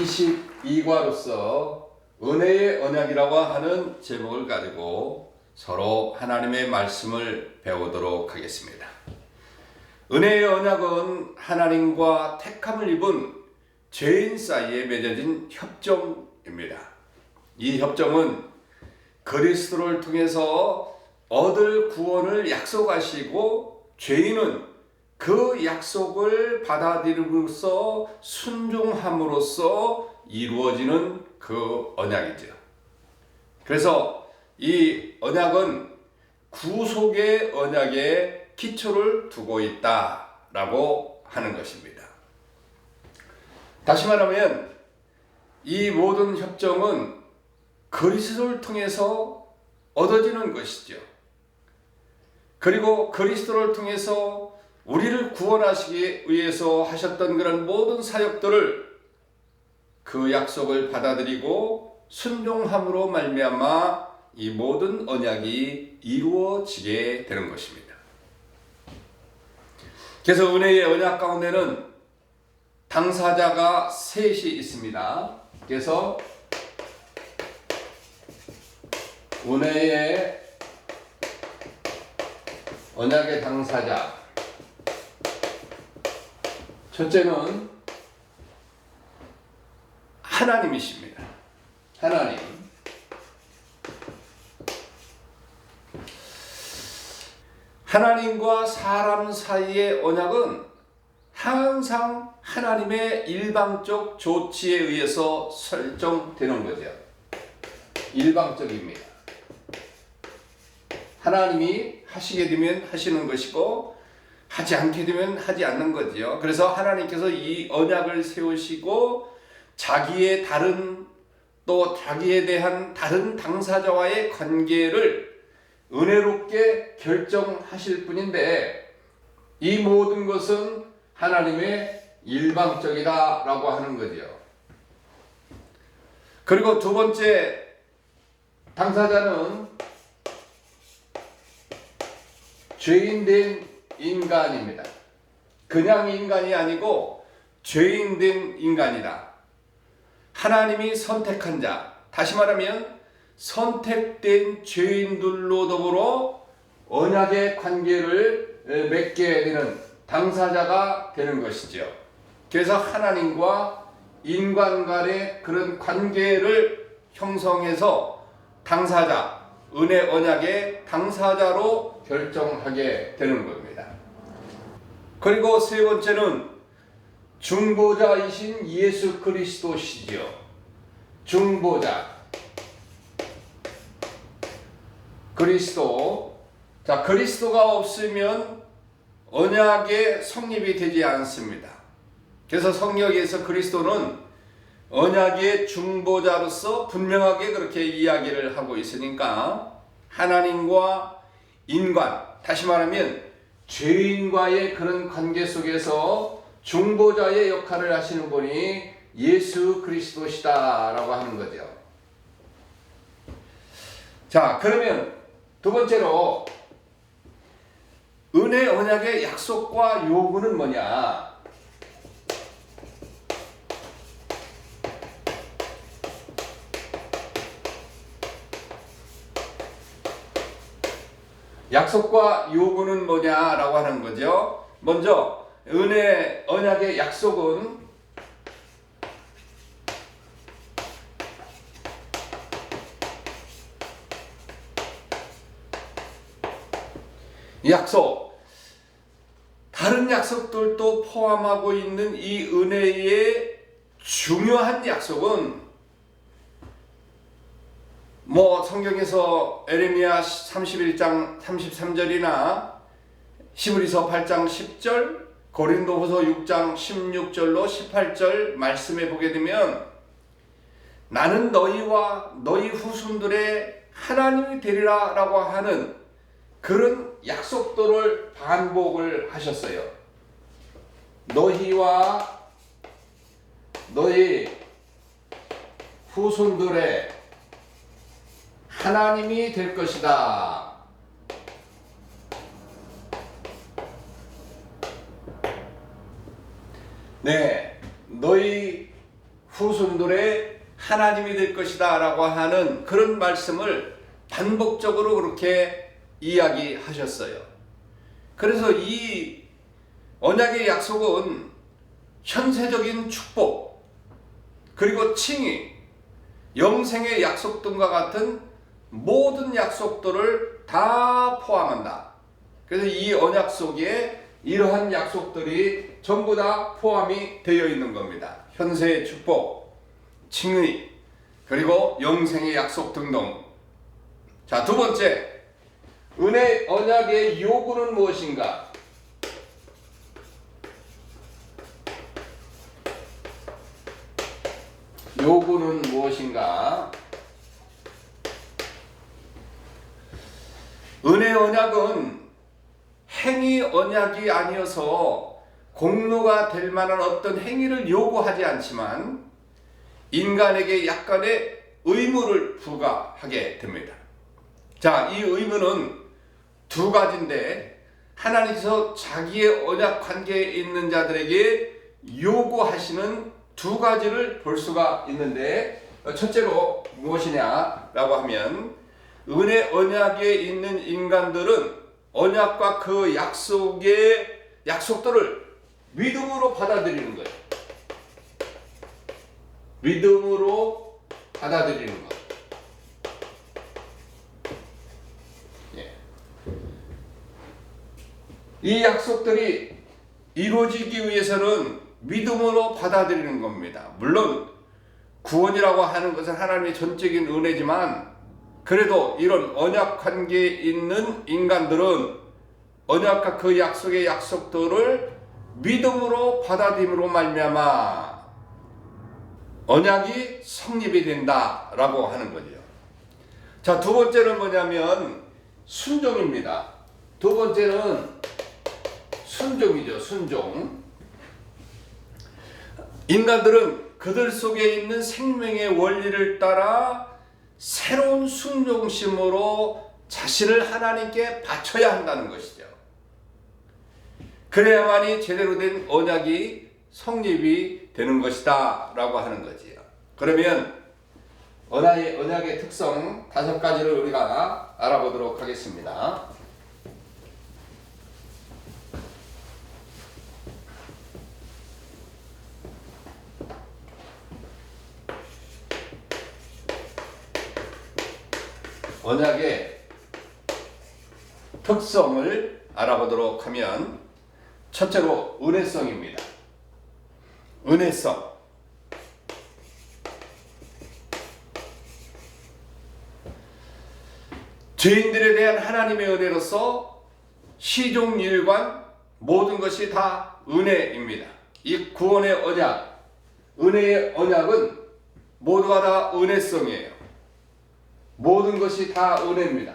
22과로서 은혜의 언약이라고 하는 제목을 가지고 서로 하나님의 말씀을 배우도록 하겠습니다. 은혜의 언약은 하나님과 택함을 입은 죄인 사이에 맺어진 협정입니다. 이 협정은 그리스도를 통해서 얻을 구원을 약속하시고 죄인은 그 약속을 받아들임으로써 순종함으로써 이루어지는 그 언약이죠. 그래서 이 언약은 구속의 언약에 기초를 두고 있다라고 하는 것입니다. 다시 말하면 이 모든 협정은 그리스도를 통해서 얻어지는 것이죠. 그리고 그리스도를 통해서 우리를 구원하시기 위해서 하셨던 그런 모든 사역들을 그 약속을 받아들이고 순종함으로 말미암아 이 모든 언약이 이루어지게 되는 것입니다. 그래서 은혜의 언약 가운데는 당사자가 셋이 있습니다. 그래서 은혜의 언약의 당사자, 첫째는 하나님이십니다. 하나님. 하나님과 사람 사이의 언약은 항상 하나님의 일방적 조치에 의해서 설정되는 거죠. 일방적입니다. 하나님이 하시게 되면 하시는 것이고 하지 않게 되면 하지 않는 거지요. 그래서 하나님께서 이 언약을 세우시고 자기의 또 자기에 대한 다른 당사자와의 관계를 은혜롭게 결정하실 뿐인데 이 모든 것은 하나님의 일방적이다라고 하는 거지요. 그리고 두 번째 당사자는 죄인된 인간입니다. 그냥 인간이 아니고 죄인된 인간이다. 하나님이 선택한 자, 다시 말하면 선택된 죄인들로 더불어 언약의 관계를 맺게 되는 당사자가 되는 것이죠. 그래서 하나님과 인간 간의 그런 관계를 형성해서 당사자, 은혜 언약의 당사자로 결정하게 되는 겁니다. 그리고 세 번째는 중보자이신 예수 그리스도시지요. 중보자. 그리스도. 자, 그리스도가 없으면 언약의 성립이 되지 않습니다. 그래서 성경에서 그리스도는 언약의 중보자로서 분명하게 그렇게 이야기를 하고 있으니까 하나님과 인간, 다시 말하면 죄인과의 그런 관계 속에서 중보자의 역할을 하시는 분이 예수 그리스도시다 라고 하는 거죠. 자, 그러면 두 번째로 은혜 언약의 약속과 요구는 뭐냐? 약속과 요구는 뭐냐라고 하는 거죠. 먼저 은혜 언약의 약속은 약속, 다른 약속들도 포함하고 있는 이 은혜의 중요한 약속은 성경에서 에레미야 31장 33절이나 히브리서 8장 10절, 고린도후서 6장 16절로 18절 말씀에 보게 되면 나는 너희와 너희 후손들의 하나님이 되리라 라고 하는 그런 약속들을 반복을 하셨어요. 너희와 너희 후손들의 하나님이 될 것이다. 네, 너희 후손들의 하나님이 될 것이다 라고 하는 그런 말씀을 반복적으로 그렇게 이야기하셨어요. 그래서 이 언약의 약속은 현세적인 축복, 그리고 칭의, 영생의 약속 등과 같은 모든 약속들을 다 포함한다. 그래서 이 언약 속에 이러한 약속들이 전부 다 포함이 되어 있는 겁니다. 현세의 축복, 칭의, 그리고 영생의 약속 등등. 자, 두 번째, 은혜 언약의 요구는 무엇인가? 요구는 무엇인가? 은혜 언약은 행위 언약이 아니어서 공로가 될 만한 어떤 행위를 요구하지 않지만 인간에게 약간의 의무를 부과하게 됩니다. 자, 이 의무는 두 가지인데 하나님께서 자기의 언약 관계에 있는 자들에게 요구하시는 두 가지를 볼 수가 있는데, 첫째로 무엇이냐라고 하면 은혜 언약에 있는 인간들은 언약과 그 약속들을 믿음으로 받아들이는 거예요. 믿음으로 받아들이는 것. 예. 이 약속들이 이루어지기 위해서는 믿음으로 받아들이는 겁니다. 물론 구원이라고 하는 것은 하나님의 전적인 은혜지만 그래도 이런 언약 관계에 있는 인간들은 언약과 그 약속의 약속들을 믿음으로 받아들임으로 말미암아 언약이 성립이 된다라고 하는 거죠. 자, 두 번째는 뭐냐면 순종입니다. 두 번째는 순종이죠. 순종. 인간들은 그들 속에 있는 생명의 원리를 따라 새로운 순종심으로 자신을 하나님께 바쳐야 한다는 것이죠. 그래야만이 제대로 된 언약이 성립이 되는 것이다 라고 하는 거지요. 그러면 언약의 특성 5가지를 우리가 알아보도록 하겠습니다. 언약의 특성을 알아보도록 하면 첫째로 은혜성입니다. 은혜성. 죄인들에 대한 하나님의 은혜로서 시종일관 모든 것이 다 은혜입니다. 이 구원의 언약, 은혜의 언약은 모두가 다 은혜성이에요. 모든 것이 다 은혜입니다.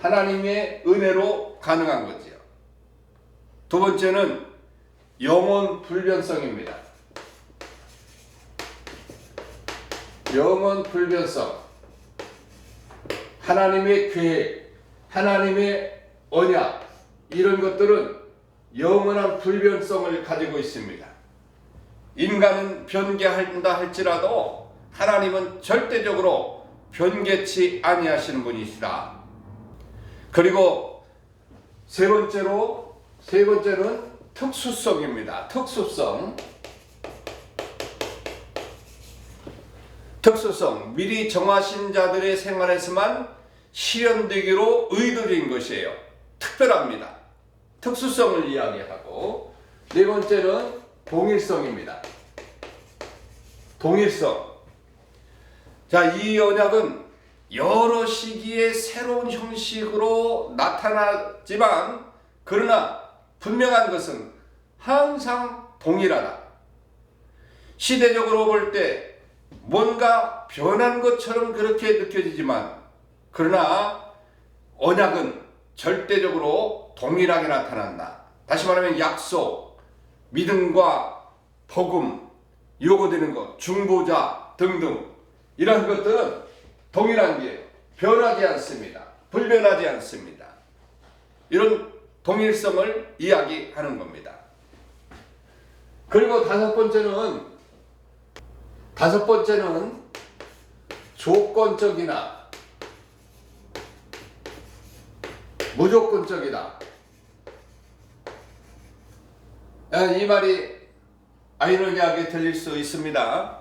하나님의 은혜로 가능한 거지요. 두 번째는 영원 불변성입니다. 영원 불변성. 하나님의 계획, 하나님의 언약, 이런 것들은 영원한 불변성을 가지고 있습니다. 인간은 변개한다 할지라도 하나님은 절대적으로 변개치 아니하시는 분이시다. 그리고 세 번째는 특수성입니다. 특수성. 미리 정하신 자들의 생활에서만 실현되기로 의도된 것이에요. 특별합니다. 특수성을 이야기하고, 네 번째는 동일성입니다. 동일성. 자, 이 언약은 여러 시기에 새로운 형식으로 나타나지만 그러나 분명한 것은 항상 동일하다. 시대적으로 볼 때 뭔가 변한 것처럼 그렇게 느껴지지만 그러나 언약은 절대적으로 동일하게 나타난다. 다시 말하면 약속, 믿음과 복음, 요구되는 것, 중보자 등등 이런 것들은 동일한 게 변하지 않습니다. 불변하지 않습니다. 이런 동일성을 이야기하는 겁니다. 그리고 5번째는 다섯 번째는 조건적이나 무조건적이다. 이 말이 아이러니하게 들릴 수 있습니다.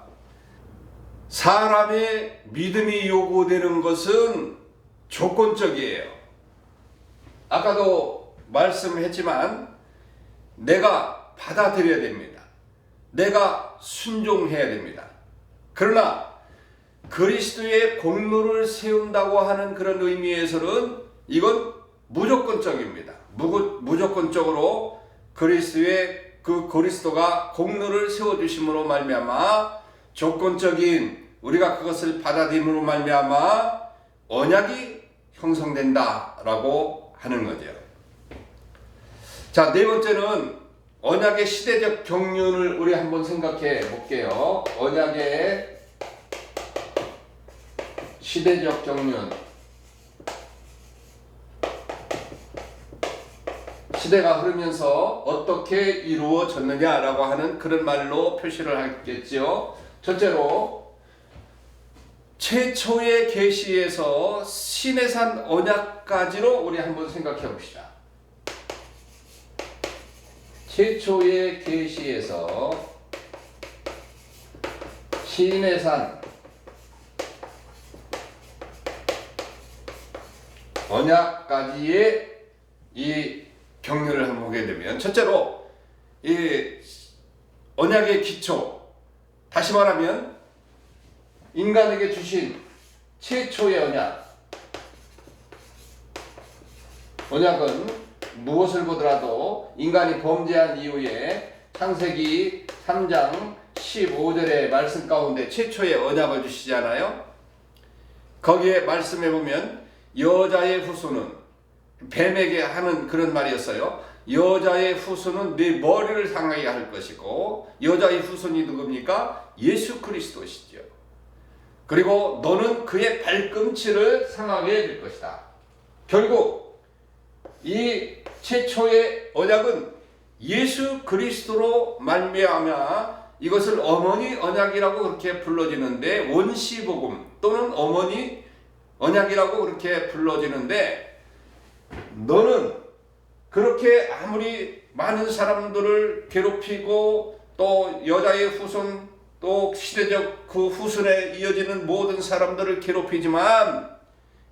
사람의 믿음이 요구되는 것은 조건적이에요. 아까도 말씀했지만 내가 받아들여야 됩니다. 내가 순종해야 됩니다. 그러나 그리스도의 공로를 세운다고 하는 그런 의미에서는 이건 무조건적입니다. 무조건적으로 그리스도가 공로를 세워주심으로 말미암아 조건적인 우리가 그것을 받아들임으로 말미암아 언약이 형성된다라고 하는 거죠. 자, 네 번째는 언약의 시대적 경륜을 우리 한번 생각해 볼게요. 언약의 시대적 경륜. 시대가 흐르면서 어떻게 이루어졌느냐라고 하는 그런 말로 표시를 하겠지요. 첫째로 최초의 계시에서 시내산 언약까지로 우리 한번 생각해 봅시다. 최초의 계시에서 시내산 언약까지의 이 경륜을 한번 보게 되면, 첫째로 이 언약의 기초, 다시 말하면 인간에게 주신 최초의 언약은 무엇을 보더라도 인간이 범죄한 이후에 창세기 3장 15절의 말씀 가운데 최초의 언약을 주시잖아요. 거기에 말씀해 보면 여자의 후손은, 뱀에게 하는 그런 말이었어요. 여자의 후손은 네 머리를 상하게 할 것이고, 여자의 후손이 누굽니까? 예수 그리스도시죠. 그리고 너는 그의 발꿈치를 상하게 해줄 것이다. 결국 이 최초의 언약은 예수 그리스도로 말미암아 이것을 어머니 언약이라고 그렇게 불러지는데, 원시복음 또는 어머니 언약이라고 그렇게 불러지는데, 너는 그렇게 아무리 많은 사람들을 괴롭히고 또 여자의 후손 또 시대적 그 후손에 이어지는 모든 사람들을 괴롭히지만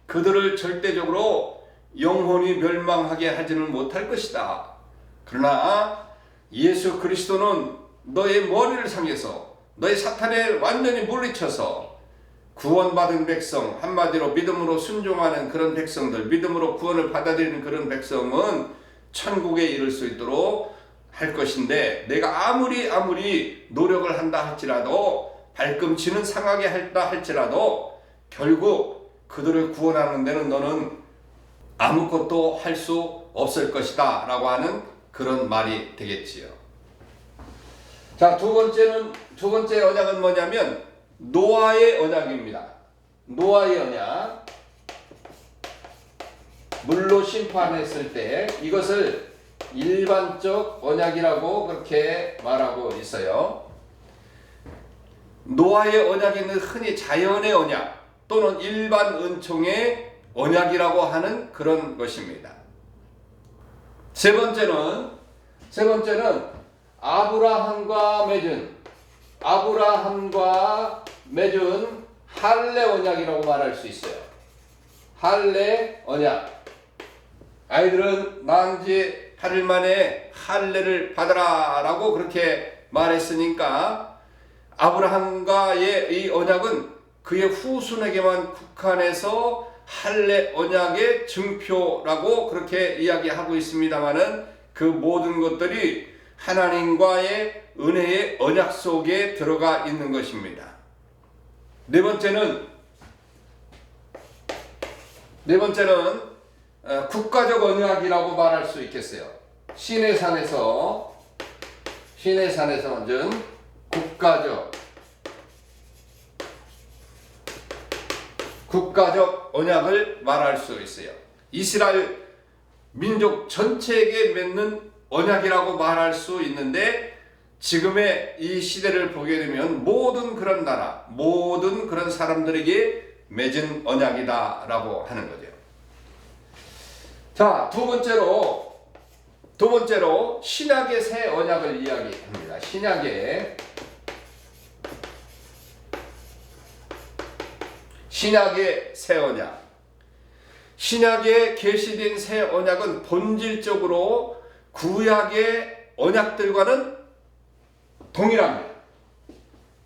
그들을 절대적으로 영혼이 멸망하게 하지는 못할 것이다. 그러나 예수 그리스도는 너의 머리를 상해서 너의 사탄에 완전히 물리쳐서 구원받은 백성, 한마디로 믿음으로 순종하는 그런 백성들, 믿음으로 구원을 받아들이는 그런 백성은 천국에 이를 수 있도록 할 것인데, 내가 아무리 노력을 한다 할지라도, 발꿈치는 상하게 한다 할지라도 결국 그들을 구원하는 데는 너는 아무것도 할 수 없을 것이다 라고 하는 그런 말이 되겠지요. 자, 두 번째 언약은 뭐냐면 노아의 언약입니다. 노아의 언약, 물로 심판했을 때 이것을 일반적 언약이라고 그렇게 말하고 있어요. 노아의 언약에는 흔히 자연의 언약 또는 일반 은총의 언약이라고 하는 그런 것입니다. 세 번째는 아브라함과 맺은 할례 언약이라고 말할 수 있어요. 할례 언약. 아이들은 난 이제 8일 만에 할례를 받아라 라고 그렇게 말했으니까 아브라함과의 이 언약은 그의 후손에게만 국한해서 할례 언약의 증표라고 그렇게 이야기하고 있습니다만은 그 모든 것들이 하나님과의 은혜의 언약 속에 들어가 있는 것입니다. 네 번째는 국가적 언약이라고 말할 수 있겠어요. 시내산에서 얹은 국가적 언약을 말할 수 있어요. 이스라엘 민족 전체에게 맺는 언약이라고 말할 수 있는데, 지금의 이 시대를 보게 되면 모든 그런 나라, 모든 그런 사람들에게 맺은 언약이다라고 하는 거죠. 자, 두 번째로 신약의 새 언약을 이야기합니다. 신약의 새 언약. 신약에 계시된 새 언약은 본질적으로 구약의 언약들과는 동일합니다.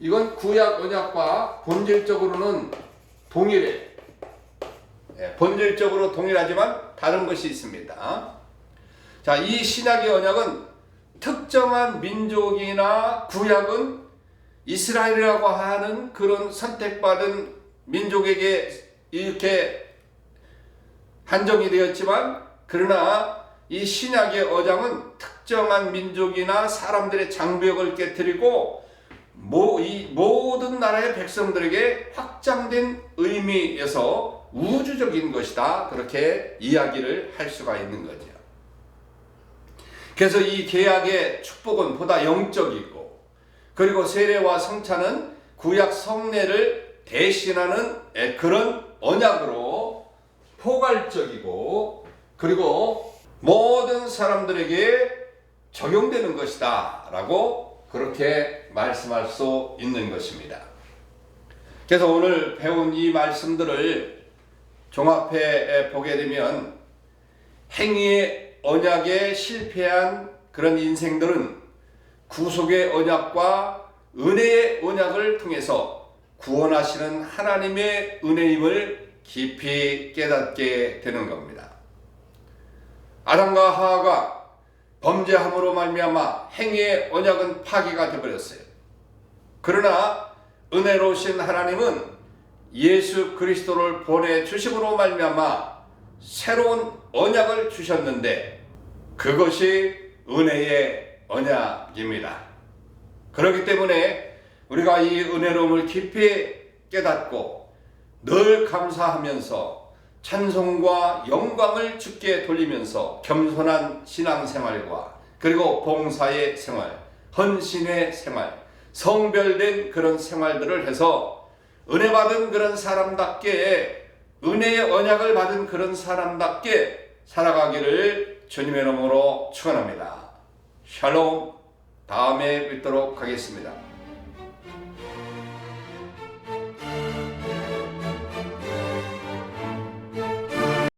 이건 구약 언약과 본질적으로는 동일해. 본질적으로 동일하지만 다른 것이 있습니다. 자, 이 신약의 언약은 특정한 민족이나 구약은 이스라엘이라고 하는 그런 선택받은 민족에게 이렇게 한정이 되었지만, 그러나 이 신약의 언약은 특정한 민족이나 사람들의 장벽을 깨뜨리고 이 모든 나라의 백성들에게 확장된 의미에서 우주적인 것이다, 그렇게 이야기를 할 수가 있는 거죠. 그래서 이 계약의 축복은 보다 영적이고, 그리고 세례와 성찬은 구약 성례를 대신하는 그런 언약으로 포괄적이고, 그리고 모든 사람들에게 적용되는 것이다 라고 그렇게 말씀할 수 있는 것입니다. 그래서 오늘 배운 이 말씀들을 종합해 보게 되면, 행위의 언약에 실패한 그런 인생들은 구속의 언약과 은혜의 언약을 통해서 구원하시는 하나님의 은혜임을 깊이 깨닫게 되는 겁니다. 아담과 하와가 범죄함으로 말미암아 행위의 언약은 파기가 되어버렸어요. 그러나 은혜로우신 하나님은 예수 그리스도를 보내주심으로 말미암아 새로운 언약을 주셨는데, 그것이 은혜의 언약입니다. 그렇기 때문에 우리가 이 은혜로움을 깊이 깨닫고 늘 감사하면서 찬송과 영광을 주께 돌리면서 겸손한 신앙생활과, 그리고 봉사의 생활, 헌신의 생활, 성별된 그런 생활들을 해서 은혜 받은 그런 사람답게, 은혜의 언약을 받은 그런 사람답게 살아가기를 주님의 이름으로 축원합니다. 샬롬. 다음에 뵙도록 하겠습니다.